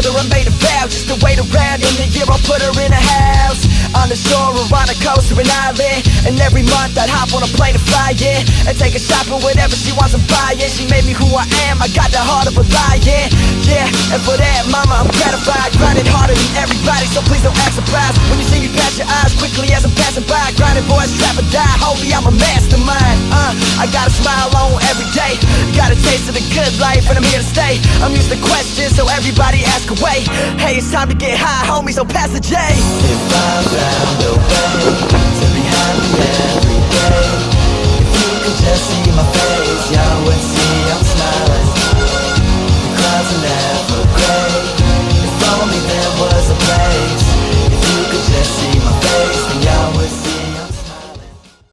told her I made a vow just to wait around. In a year I'll put her in a house on the shore or on a coast or an island. And every month I'd hop on a plane to fly, yeah, and take her shopping, whatever she wants to buy, yeah. She made me who I am, I got the heart of a lion, yeah. And for that, mama, I'm gratified. Grinding harder than everybody, so please don't act surprised when you see me pass your eyes quickly as I'm passing by. Grinding boys, trap or die, holy, I'm a mastermind. I got a smile on every day, got a taste of the good life, and I'm here to stay. I'm used to questions, so everybody ask away. Hey, it's time to get high, homie, so pass the J. If I found a way to be happy every day, if you could just see my face, y'all would see